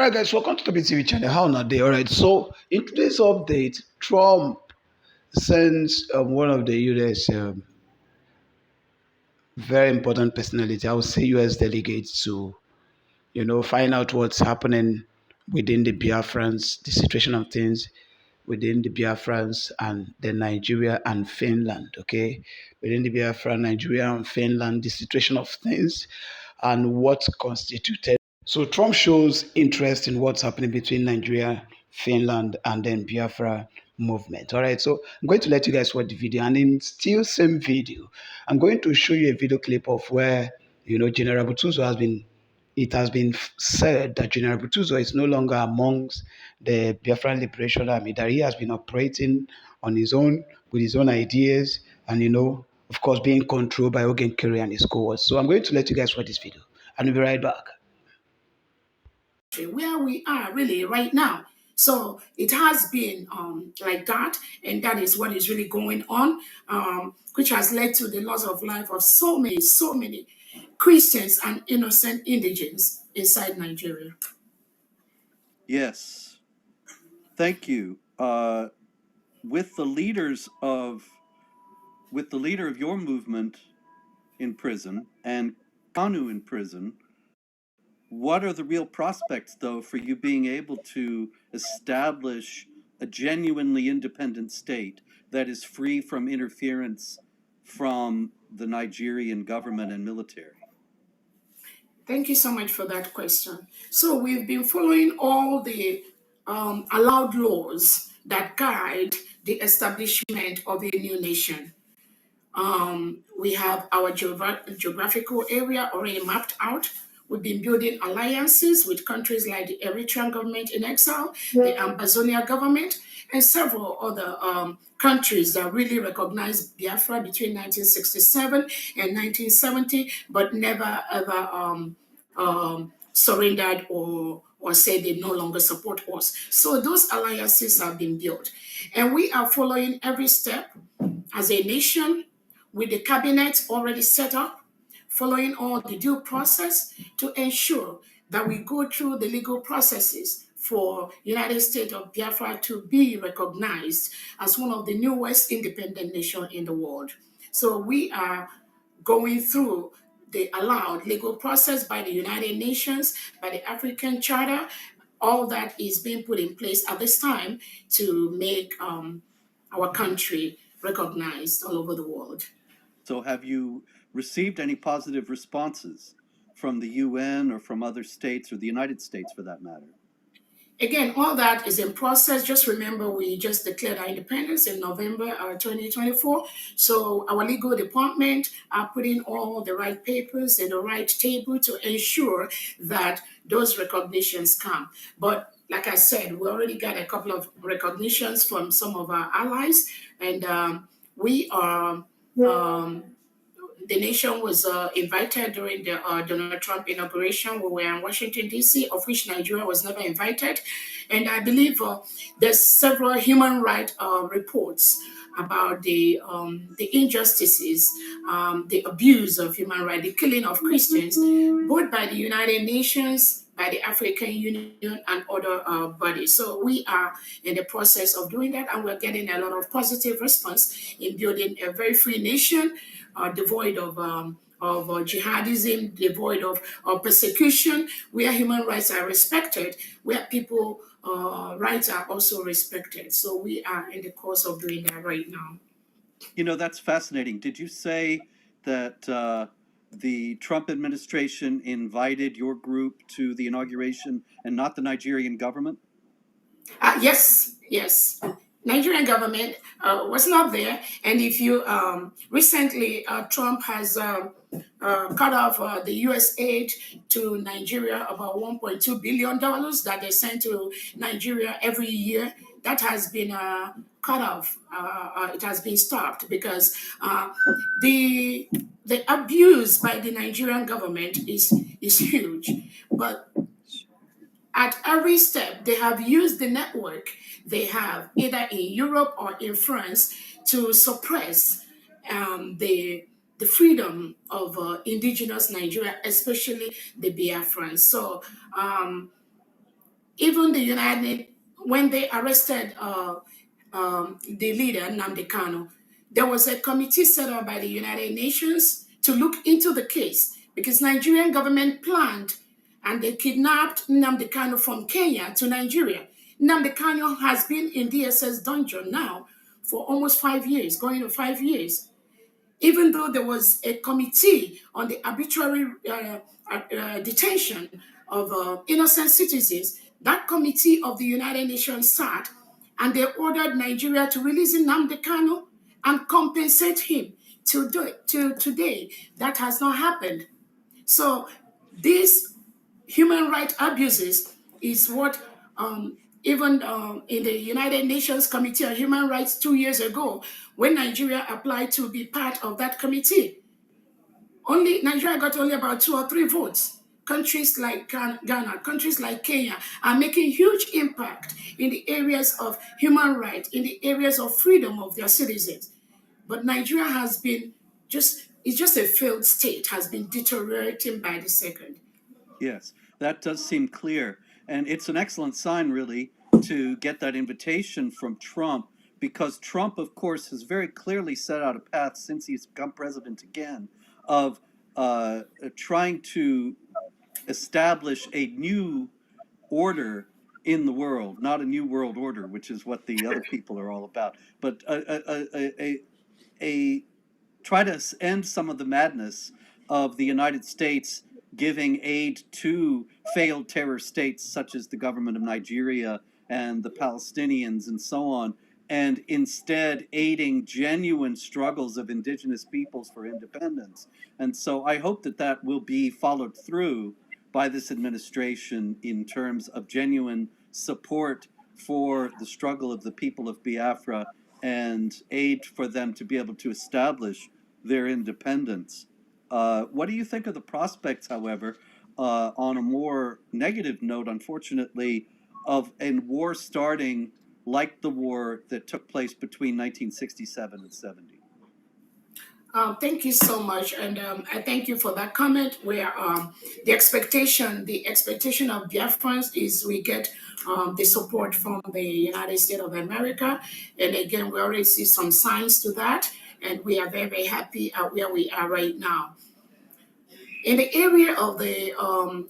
right, guys, welcome to TOBI TV channel. How now day? All right, so in today's update, Trump sends one of the US very important personality, I would say US delegates to, find out what's happening within the Biafrans, the situation of things within the Biafrans and the Nigeria and Finland, okay? Within the Biafra, Nigeria and Finland, the situation of things and what constituted. So Trump shows interest in what's happening between Nigeria, Finland, and then Biafra movement. All right, so I'm going to let you guys watch the video, and in still same video, I'm going to show you a video clip of where General Butuzo has been. It has been said that General Butuzo is no longer amongst the Biafran Liberation Army, that he has been operating on his own with his own ideas, and of course, being controlled by Ogen Kerry and his cohorts. So I'm going to let you guys watch this video, and we'll be right back. Where we are really right now. So it has been like that, and that is what is really going on, which has led to the loss of life of so many Christians and innocent indigents inside Nigeria. Yes, thank you. With the leader of your movement in prison and Kanu in prison, what are the real prospects, though, for you being able to establish a genuinely independent state that is free from interference from the Nigerian government and military? Thank you so much for that question. So we've been following all the allowed laws that guide the establishment of a new nation. We have our geographical area already mapped out. We've been building alliances with countries like the Eritrean government in exile, the Amazonia government, and several other countries that really recognized Biafra between 1967 and 1970, but never ever surrendered or said they no longer support us. So those alliances have been built. And we are following every step as a nation with the cabinet already set up, following all the due process to ensure that we go through the legal processes for United States of Biafra to be recognized as one of the newest independent nations in the world. So we are going through the allowed legal process by the United Nations, by the African Charter. All that is being put in place at this time to make our country recognized all over the world. So have you received any positive responses from the UN or from other states or the United States for that matter? Again, all that is in process. Just remember, we just declared our independence in November 2024. So our legal department are putting all the right papers in the right table to ensure that those recognitions come. But like I said, we already got a couple of recognitions from some of our allies, and we are the nation was invited during the Donald Trump inauguration. We were in Washington, D.C., of which Nigeria was never invited. And I believe there's several human rights reports about the injustices, the abuse of human rights, the killing of Christians, both by the United Nations, by the African Union, and other bodies. So we are in the process of doing that, and we're getting a lot of positive response in building a very free nation, devoid of jihadism, devoid of persecution, where human rights are respected, where people rights are also respected. So we are in the course of doing that right now. You know, that's fascinating. Did you say that the Trump administration invited your group to the inauguration and not the Nigerian government? Yes. Nigerian government was not there. And if you recently, Trump has cut off the U.S. aid to Nigeria, about $1.2 billion that they send to Nigeria every year. That has been cut off. It has been stopped because the abuse by the Nigerian government is huge. But at every step, they have used the network they have either in Europe or in France to suppress the freedom of indigenous Nigeria, especially the Biafrans. So even the United, when they arrested the leader, Nnamdi Kanu, there was a committee set up by the United Nations to look into the case because Nigerian government planned and they kidnapped Nnamdi Kanu from Kenya to Nigeria. Nnamdi Kanu has been in DSS dungeon now for almost 5 years, going to 5 years. Even though there was a committee on the arbitrary detention of innocent citizens, that committee of the United Nations sat and they ordered Nigeria to release Nnamdi Kanu and compensate him. To today, that has not happened. So these human rights abuses is what even in the United Nations Committee on Human Rights 2 years ago, when Nigeria applied to be part of that committee, only Nigeria got only about 2 or 3 votes. Countries like Ghana, countries like Kenya are making huge impact in the areas of human rights, in the areas of freedom of their citizens. But Nigeria has been it's just a failed state, has been deteriorating by the second. Yes, that does seem clear. And it's an excellent sign, really, to get that invitation from Trump, because Trump, of course, has very clearly set out a path since he's become president again of trying to establish a new order in the world, not a new world order, which is what the other people are all about, but a try to end some of the madness of the United States giving aid to failed terror states such as the government of Nigeria and the Palestinians and so on, and instead aiding genuine struggles of indigenous peoples for independence. And so I hope that that will be followed through by this administration in terms of genuine support for the struggle of the people of Biafra and aid for them to be able to establish their independence. What do you think of the prospects, however, on a more negative note, unfortunately, of a war starting like the war that took place between 1967 and 70? Thank you so much, and I thank you for that comment. Where the expectation of Biafrans is we get the support from the United States of America, and again, we already see some signs to that, and we are very, very happy at where we are right now. In the area of the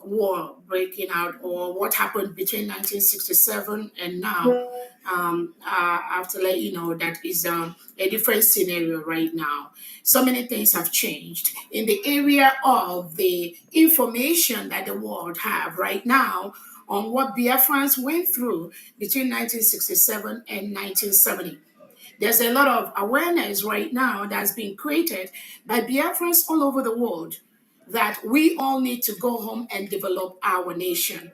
war breaking out, or what happened between 1967 and now, I have to let you know that is a different scenario right now. So many things have changed in the area of the information that the world have right now on what Biafrans went through between 1967 and 1970. There's a lot of awareness right now that's being created by Biafrans all over the world that we all need to go home and develop our nation.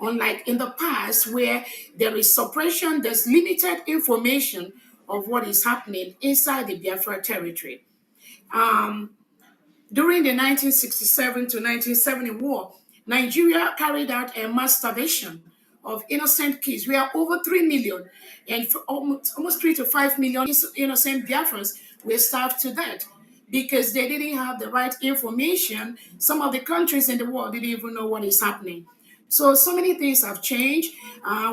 Unlike in the past, where there is suppression, there's limited information of what is happening inside the Biafra territory. Um, During the 1967 to 1970 war, Nigeria carried out a mass starvation of innocent kids. We are over 3 million, and for almost 3 to 5 million innocent Biafrans were starved to death because they didn't have the right information. Some of the countries in the world didn't even know what is happening. So many things have changed.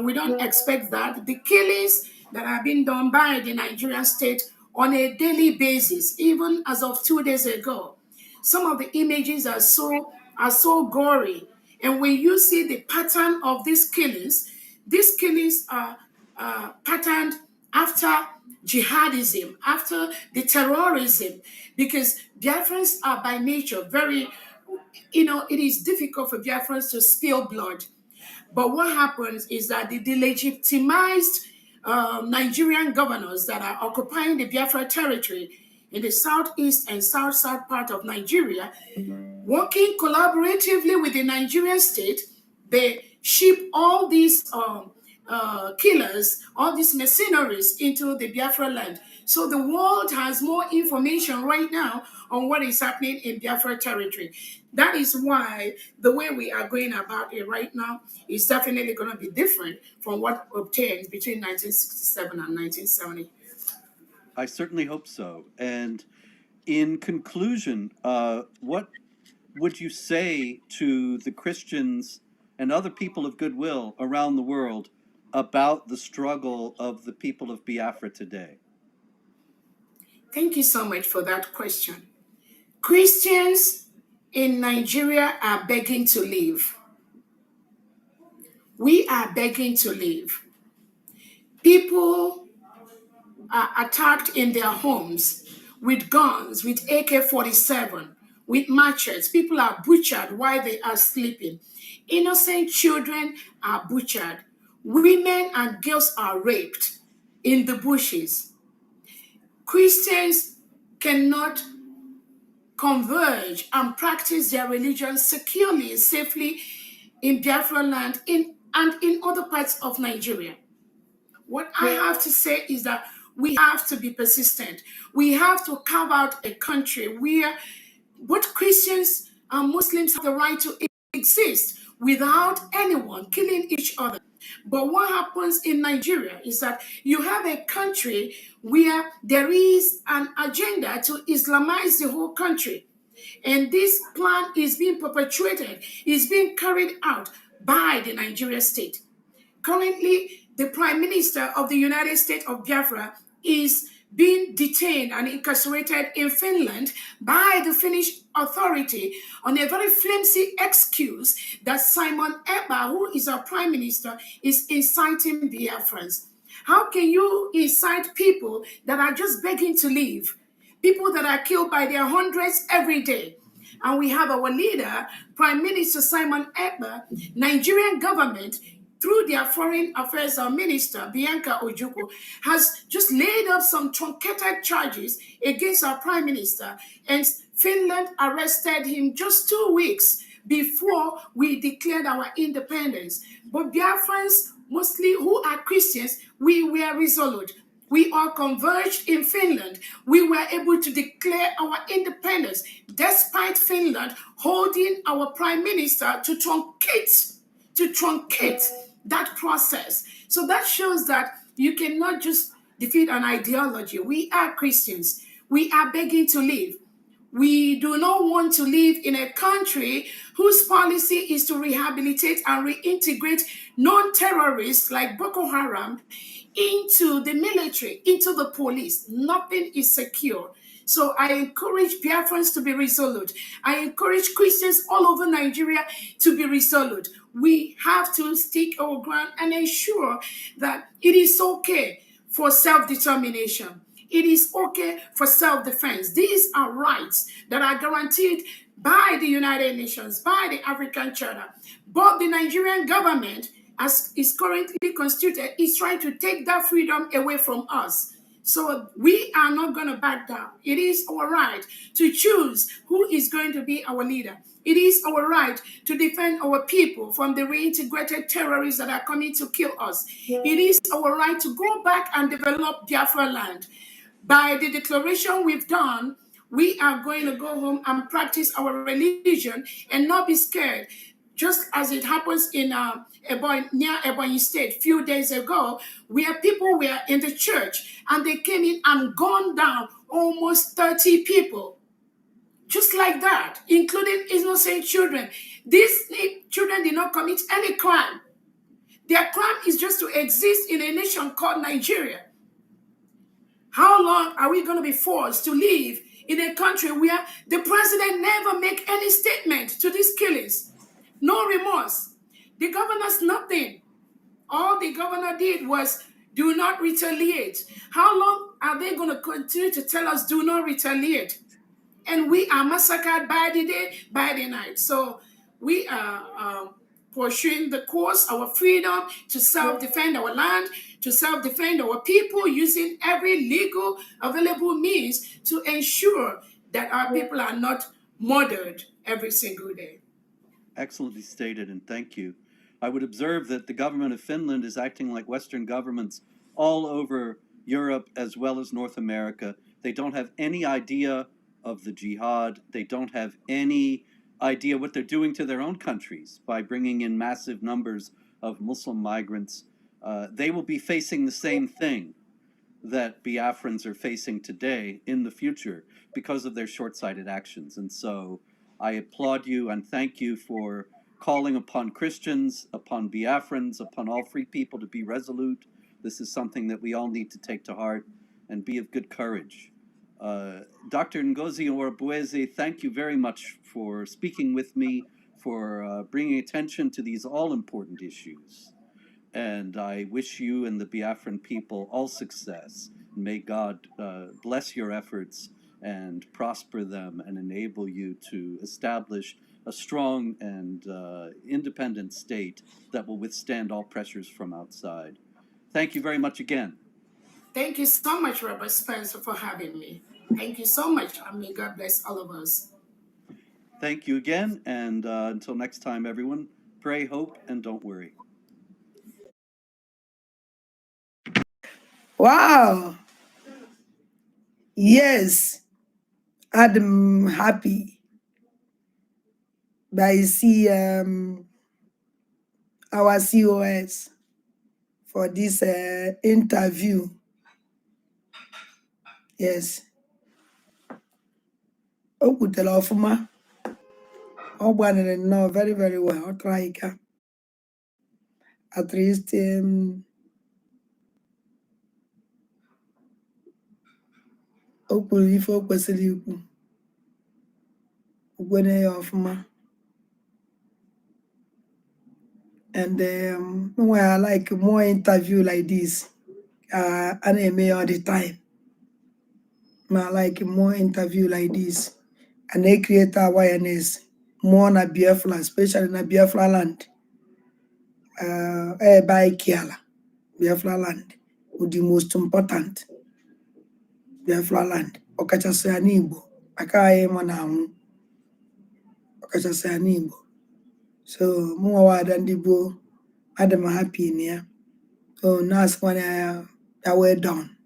We don't expect that. The killings that are being done by the Nigerian state on a daily basis, even as of 2 days ago, some of the images are so gory. And when you see the pattern of these killings are patterned after jihadism, after the terrorism, because Biafrans are by nature very, it is difficult for Biafrans to spill blood. But what happens is that the delegitimized Nigerian governors that are occupying the Biafra territory in the southeast and south part of Nigeria, working collaboratively with the Nigerian state, they ship all these killers, all these mercenaries into the Biafra land. So the world has more information right now on what is happening in Biafra territory. That is why the way we are going about it right now is definitely going to be different from what obtained between 1967 and 1970. I certainly hope so. And in conclusion, what would you say to the Christians and other people of goodwill around the world about the struggle of the people of Biafra today? Thank you so much for that question. Christians in Nigeria are begging to leave. We are begging to leave. People are attacked in their homes with guns, with AK-47, with machetes. People are butchered while they are sleeping. Innocent children are butchered. Women and girls are raped in the bushes. Christians cannot converge and practice their religion securely and safely in Biafra land and in other parts of Nigeria. What I have to say is that we have to be persistent. We have to carve out a country where both Christians and Muslims have the right to exist without anyone killing each other. But what happens in Nigeria is that you have a country where there is an agenda to Islamize the whole country. And this plan is being perpetuated, is being carried out by the Nigeria state. Currently, the Prime Minister of the United States of Biafra is being detained and incarcerated in Finland by the Finnish authority on a very flimsy excuse that Simon Ekpa, who is our Prime Minister, is inciting Biafrans. How can you incite people that are just begging to leave? People that are killed by their hundreds every day. And we have our leader, Prime Minister Simon Ekpa, Nigerian government, through their foreign affairs minister, Bianca Ojukwu, has just laid up some truncated charges against our prime minister. And Finland arrested him just 2 weeks before we declared our independence. But Biafrans, mostly who are Christians, we were resolute. We all converged in Finland. We were able to declare our independence despite Finland holding our prime minister to truncate that process. So that shows that you cannot just defeat an ideology. We are Christians. We are begging to live. We do not want to live in a country whose policy is to rehabilitate and reintegrate non-terrorists like Boko Haram into the military, into the police. Nothing is secure. So I encourage Biafrans to be resolute. I encourage Christians all over Nigeria to be resolute. We have to stick our ground and ensure that it is okay for self-determination. It is okay for self-defense. These are rights that are guaranteed by the United Nations, by the African Charter. But the Nigerian government, as is currently constituted, is trying to take that freedom away from us. So we are not going to back down. It is our right to choose who is going to be our leader. It is our right to defend our people from the reintegrated terrorists that are coming to kill us. It is our right to go back and develop Biafra land. By the declaration we've done, we are going to go home and practice our religion and not be scared. Just as it happens in near Ebonyi State a few days ago, where people were in the church and they came in and gunned down almost 30 people. Just like that, including innocent children. These children did not commit any crime. Their crime is just to exist in a nation called Nigeria. How long are we going to be forced to live in a country where the president never make any statement to these killings? No remorse. The governor's nothing. All the governor did was do not retaliate. How long are they going to continue to tell us do not retaliate? And we are massacred by the day, by the night. So we are pursuing the course, our freedom to self-defend our land, to self-defend our people, using every legal available means to ensure that our people are not murdered every single day. Excellently stated, and thank you. I would observe that the government of Finland is acting like Western governments all over Europe as well as North America. They don't have any idea of the jihad. They don't have any idea what they're doing to their own countries by bringing in massive numbers of Muslim migrants. They will be facing the same thing that Biafrans are facing today in the future because of their short-sighted actions. And so I applaud you and thank you for calling upon Christians, upon Biafrans, upon all free people to be resolute. This is something that we all need to take to heart and be of good courage. Dr. Ngozi Nwarabueze, thank you very much for speaking with me, for bringing attention to these all-important issues. And I wish you and the Biafran people all success. May God bless your efforts and prosper them and enable you to establish a strong and independent state that will withstand all pressures from outside. Thank you very much again. Thank you so much, Robert Spencer, for having me. Thank you so much, and may God bless all of us. Thank you again, and until next time, everyone, pray, hope, and don't worry. Wow. Yes, I'm happy. But I see our COS for this interview. Yes. Oh, good ofuma. Oh, one no, very, very well. I'll try it. At least if o kwesịrị ikwu ukwene ya ọfụma. And I like more interview like this. I na-eme all the time. I like more interview like this. And they create awareness more na Biafra, especially na Biafra land. By Kiala, Biafra land, with the most important Biafra land. Okachasi Igbo. Akaye manahu. Okachasi Igbo. So more than the bo, Adam happy in here. So now when I were done.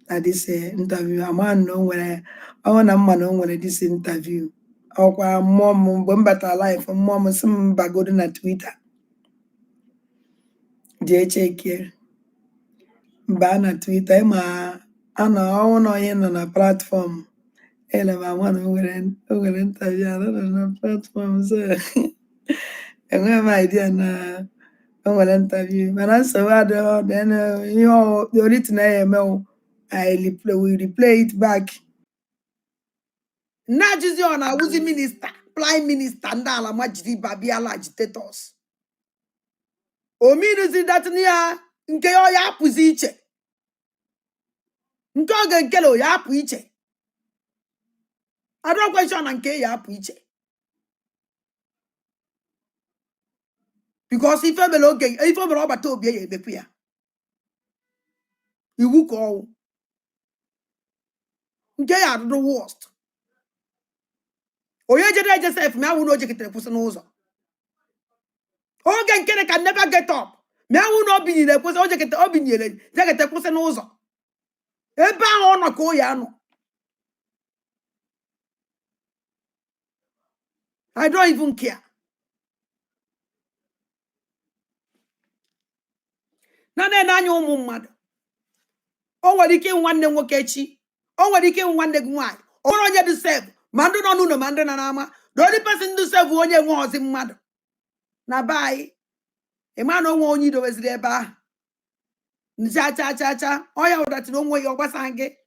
At this interview, a man know when I want a man know when this interview. Our mom, Bumbata life, mom, some bagoed na Twitter. JHK. Bana Twitter, ma, I want on a platform. I want to interview on a platform. So, I have idea na. I interview. But I saw then the original I will replay it back. Not just on a Uzi minister, prime minister, and all majidi babiala agitators. O means that near nke o ya puzi iche. Nke o ga-ekele ya apụ iche. I don't question nke ya apụ iche. Because if I below okay, if I below bato obi ya ebepu ya. Iwu ka ọwụ. Nke ya the worst. Onye jere Joseph me awụ no jekitere kwụsị n'ụzọ. Oge nke can never get up. Me awụ no binyere kwụsị o jekete o binyere jekete kwụsị n'ụzọ. Ebe ahụ ọ nọ ka o ya nọ. I don't even care. Na na-enye ụmụ mmadụ. O nwere ike nwanne nwoke echi. O nwere ike nwanne gị nwanyị. O nwere onye dị save. Ma ndị nọ n'ụlọ ma ndị nọ n'ama. The only person dị save onye nwe ozi mmadụ. Na bai. Ịma na onwe onye idoweziri ebe ahụ. Cha. Onye ụdatịrị onwe ya ọgbasa gị.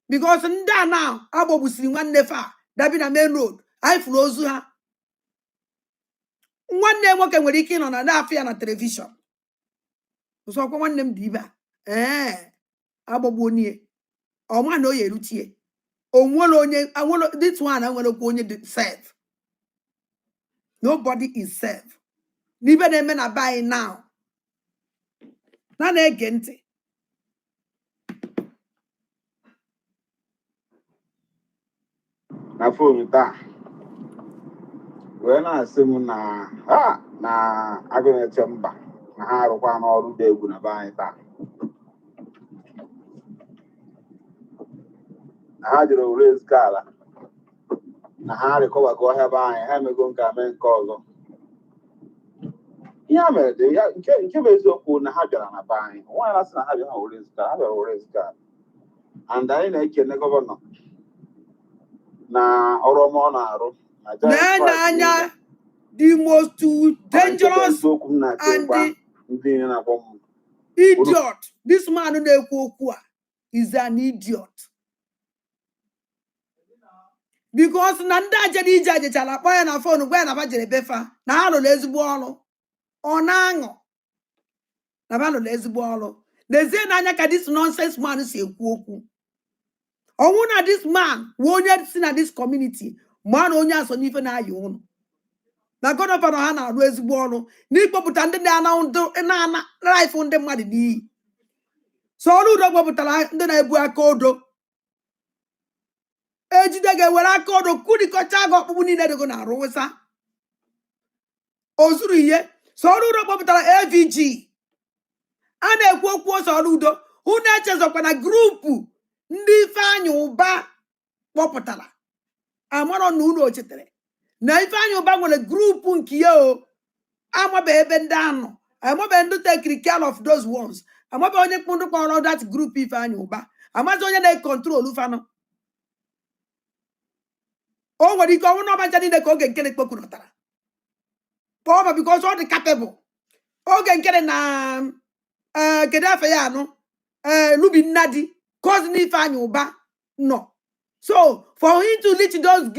Because ndị a na agbogbusiri nwanne fa dabi na main road. Anyị fụrụ ozu ha. Nwanne nwoke nwere ike ịnọ na na-afịa na telivishọn. Usokwa nwanne m dị ibe a. Agbogbu onye. Ọma na o yerutie. Onwere onye this one nwere kwa onye dị safe. Nobody is safe. N'ibe na-eme na buy now. Na na-ege ntị. Na phone taa. Wee na-asị m na agụ na-eche mba na ha arụkwa n'ọrụ dị egwu na be anyị taa. Na ha jere raise ala na ha rịkọbago ọhịa be anyị ha emego nke ame nke ọzọ. Ihe a mere dị ya nke bụ eziokwu na ha bịara na be anyị. Nwaanyị na-asị na ha bịara ha bịara raise ala. And anyị na-ekene gọvanọ na ọrụ ọma ọ na-arụ. N'anya the most dangerous and the idiot. This man is an idiot. Because Nanda Jadi Jaji Chalapoya na phone when about Befa, Nalo Lesbuolo, or Nango. Navalo Lesbuolo. They say Nanyaka this nonsense man is a kuoku. Or one of this man, won't yet seen at this community, man on yas on even I own. Na God of Hana, Lesbuolo, Nipo Putanda Nana life on the money. So Ludo then I go a codo. Ejidege were a codo, Kudi Kochago, Munina Gona Rosa. Ozuriye, so Ludo AVG. And a quote was Oludo, who natures up on a group. Ndi fanyo ba popotala. Amoro nuno chetere. Na ifanyo ba with a group unkiyo. Amo be bendano. Amo be ndu take care of those ones. Amo be onye kundu kwa that group ifanyo ba. Amazo onye na control ufano. Oh, what you go no ba jani de ko gen kele kpoku notara. Power because all the capable. O gen kele na Kedafe ya no. Lubi nadi. Cause ni fanyo ba. No. So, for him to reach those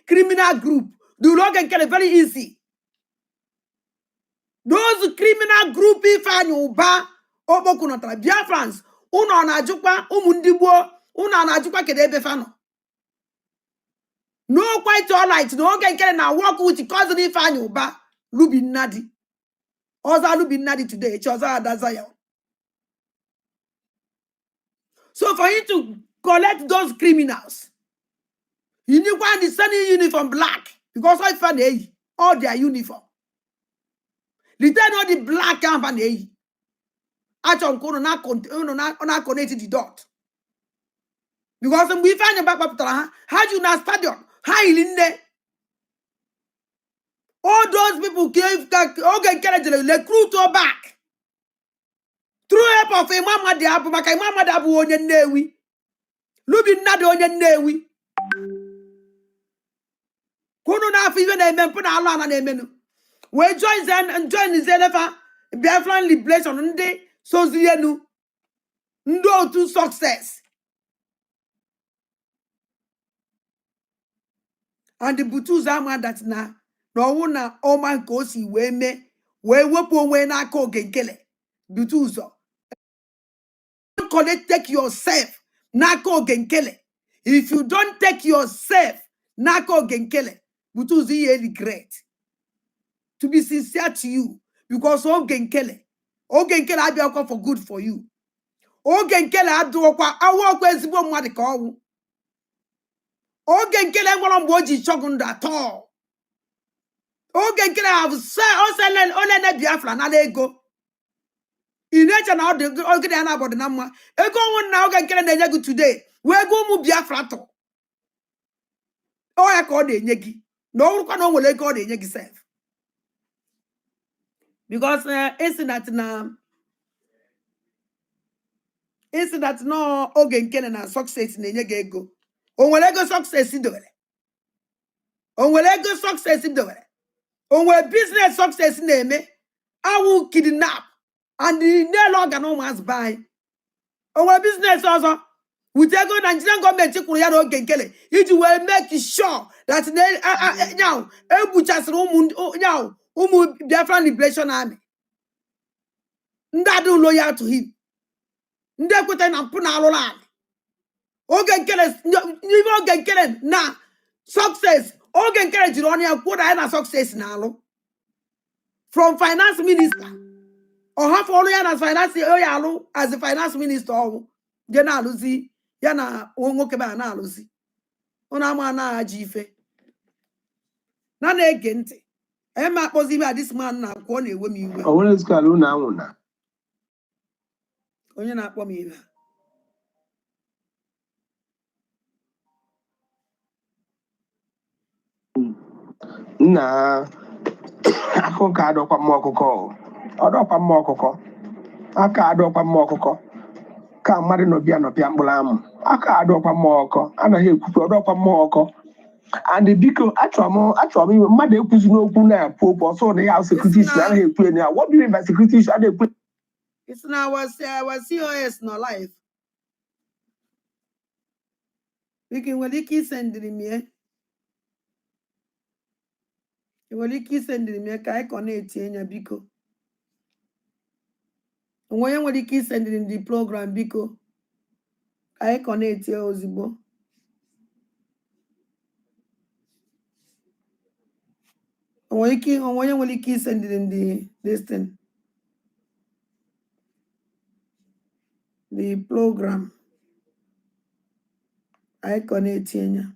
criminal group, do not get it very easy. Those criminal group, if I know ba, obokunota, Biafrans, uno na jukwa, umundibo, una na jukwa kedebe fano. No, quite all right. No, get na walk with cousin if I know ba, Lubi Nadi. Oza Lubi Nadi today, Choza Adazaya. So, for him to collect those criminals, you need one the sunny uniform black because I found all their uniform. Return all the black company. Actually, not connected the dot. Because we find a back up how you not stadium, how in there. All those people gave recruit or back. Through help of a mama de abu, my mama dabu on your newi. Lubin not on your newi. Kono na even a man put a lot on a menu. We join them and join the Zelefa, Biafran liberation on the so Zienu. Ndo to success. And the Butu Zama that na no one Oman Kosi we me we wepo we na ko genkele. Butuzo. Take yourself na ko genkele. If you don't take yourself na ko genkele, Butuzi ye regret. To be sincere to you, because Ogenkele I be for good for you. Ogenkele I do kwa awo kwa zibo mwadi ka owu. Ogenkele ngolo mboji chogunda at all. Ogenkele have said only na Biafra na ego. Inecha na ogede na about na mma. Ego won na Ogenkele na enye today. We go mu Biafra to. O ya ka o de enye gi. No urukwa no nwele ego o de enye gi self. Because incident no Ogenkele na success na enye ga ego. Onwere ego success idowere. Onwere ego success idowere. Onwere business success na-eme. Awu kidnap and the no longer no man's buy. Onwere business also with ego Nigerian government kwuru ya na Ogenkele iji wee make sure that now ebuchasịrị ụmụ Biafran Liberation Army. Ndị adị loyal to him. Ndị ekweta na mpụ na alụrụ ala. Ogenkele na success. Ogenkele jiri ọnụ ya kwuo na ya na success na alụ. From finance minister. Or half all ya na finance alụ as the finance minister ọwụ. Je na alụzi ya na nwoke ba na alụzi. Ọ na-ama na aji ife. Na na-ege ntị. Ema akpọzi ibe a this man na kwuo na ewe m iwe. O nwere skalu na anwụ na. Onye na-akpọ m ibe. Nna akụkọ adọkwa mma ọkụkọ. Ọdọkwa mma ọkụkọ. Aka adọkwa mma ọkụkọ. Ka mmadụ nọbịa mkpụrụ amụ. Aka adọkwa mma ọkọ. Anaghị ekwukwe ọdọkwa mma ọkọ. and biko achọrọ m mmadụ ekwuzi n'okwu na-ekwu okwu ọsọ na ya security issue anaghị ekwu ya. What do you mean by security issue? It's now our COS no life. We can send me. You send me ka I connect nya biko. Onwe send the program biko. I connect ya ozugbo. Onwe send this thing. The program. I connect nya.